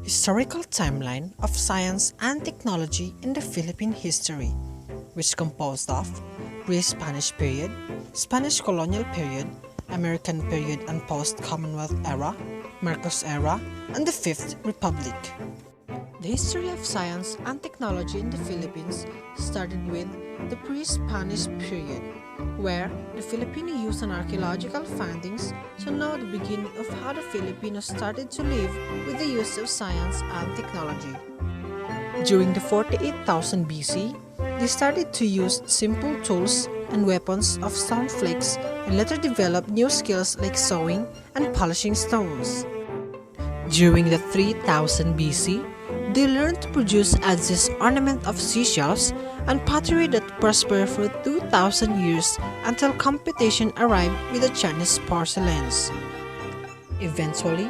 Historical timeline of science and technology in the Philippine history, which composed of Pre-Spanish Period, Spanish Colonial Period, American Period and Post-Commonwealth Era, Marcos Era, and the Fifth Republic. The history of science and technology in the Philippines started with the Pre-Spanish Period, where the Filipino used an archaeological findings to know the beginning of how the Filipinos started to live with the use of science and technology. During the 48,000 BC, they started to use simple tools and weapons of stone flakes and later developed new skills like sewing and polishing stones. During the 3000 BC, they learned to produce adzes ornament of seashells and pottery that prospered for 2,000 years until competition arrived with the Chinese porcelains. Eventually,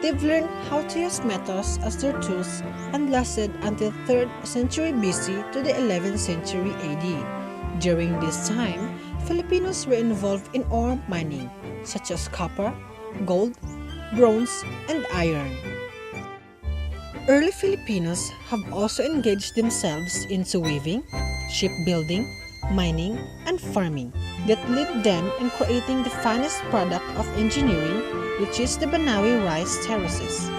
they've learned how to use metals as their tools and lasted until 3rd century BC to the 11th century AD. During this time, Filipinos were involved in ore mining, such as copper, gold, bronze, and iron. Early Filipinos have also engaged themselves into weaving, shipbuilding, mining, and farming that led them in creating the finest product of engineering, which is the Banawi rice terraces.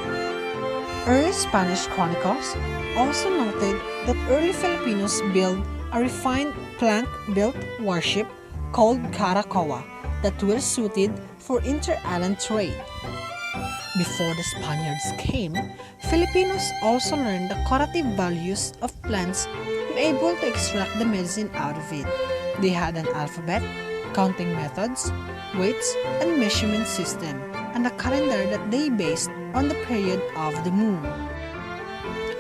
Early Spanish chronicles also noted that early Filipinos built a refined plank-built warship called Caracoa that were suited for inter-island trade. Before the Spaniards came, Filipinos also learned the curative values of plants and able to extract the medicine out of it. They had an alphabet, counting methods, weights, and measurement system, and a calendar that they based on the period of the moon.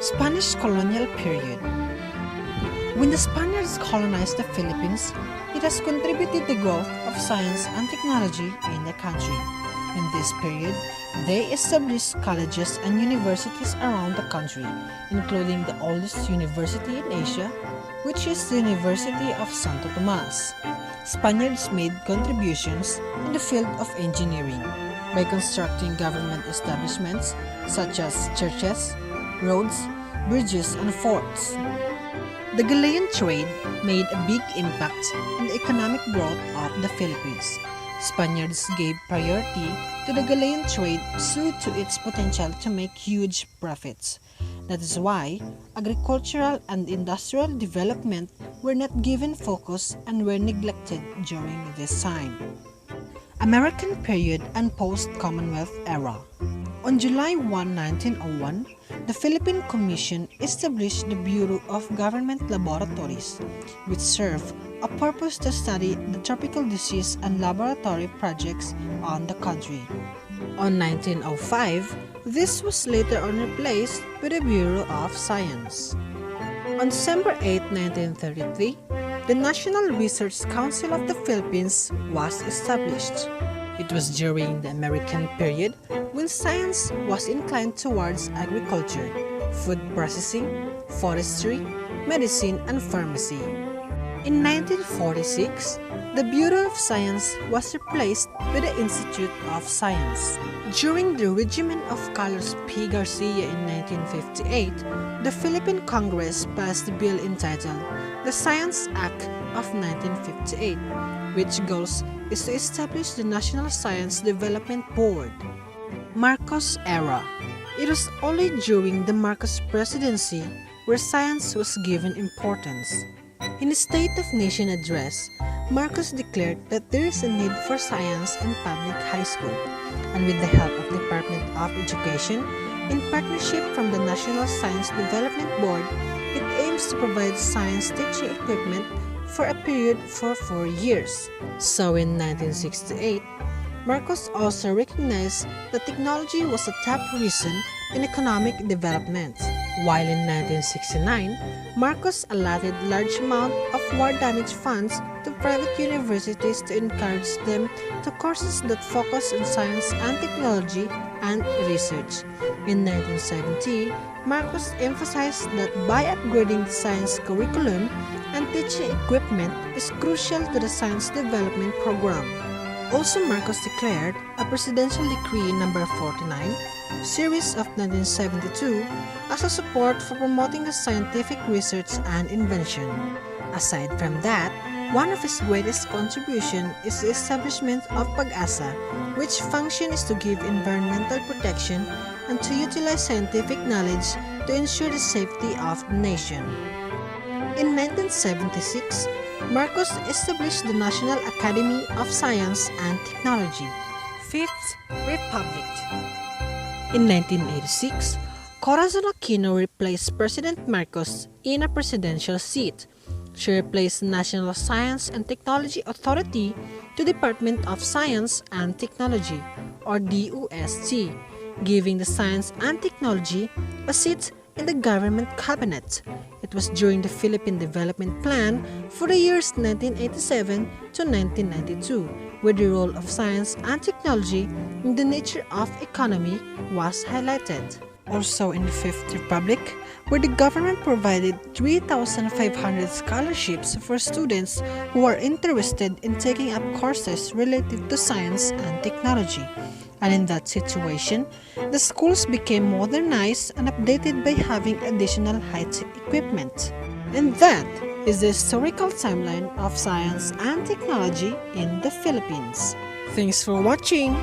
Spanish Colonial Period. When the Spaniards colonized the Philippines, it has contributed to the growth of science and technology in the country. In this period, they established colleges and universities around the country, including the oldest university in Asia, which is the University of Santo Tomas. Spaniards made contributions in the field of engineering by constructing government establishments such as churches, roads, bridges, and forts. The Galilean trade made a big impact in the economic growth of the Philippines. Spaniards gave priority to the Galilean trade due to its potential to make huge profits. That is why agricultural and industrial development were not given focus and were neglected during this time. American Period and Post-Commonwealth Era. On July 1, 1901, the Philippine Commission established the Bureau of Government Laboratories, which served a purpose to study the tropical disease and laboratory projects on the country. On 1905, this was later on replaced with the Bureau of Science. On December 8, 1933, the National Research Council of the Philippines was established. It was during the American period when science was inclined towards agriculture, food processing, forestry, medicine, and pharmacy. In 1946, the Bureau of Science was replaced with the Institute of Science. During the regime of Carlos P. Garcia in 1958, the Philippine Congress passed the bill entitled the Science Act of 1958, which goals is to establish the National Science Development Board. Marcos Era. It was only during the Marcos presidency where science was given importance. In his State of Nation address, Marcos declared that there is a need for science in public high school, and with the help of the Department of Education, in partnership from the National Science Development Board, it aims to provide science teaching equipment for a period for 4 years. So in 1968, Marcos also recognized that technology was a top reason in economic development. While in 1969, Marcos allotted large amount of war-damaged funds to private universities to encourage them to courses that focus on science and technology and research. In 1970, Marcos emphasized that by upgrading the science curriculum and teaching equipment is crucial to the science development program. Also, Marcos declared a Presidential Decree No. 49 series of 1972 as a support for promoting the scientific research and invention. Aside from that, one of his greatest contributions is the establishment of Pag-asa, which function is to give environmental protection and to utilize scientific knowledge to ensure the safety of the nation. In 1976, Marcos established the National Academy of Science and Technology, Fifth Republic. In 1986, Corazon Aquino replaced President Marcos in a presidential seat. She replaced the National Science and Technology Authority to Department of Science and Technology, or DOST, giving the Science and Technology a seat in the government cabinet. It was during the Philippine Development Plan for the years 1987 to 1992, where the role of science and technology in the nature of economy was highlighted. Also in the Fifth Republic, where the government provided 3,500 scholarships for students who are interested in taking up courses related to science and technology. And in that situation, the schools became modernized and updated by having additional high-tech equipment. And that is the historical timeline of science and technology in the Philippines. Thanks for watching!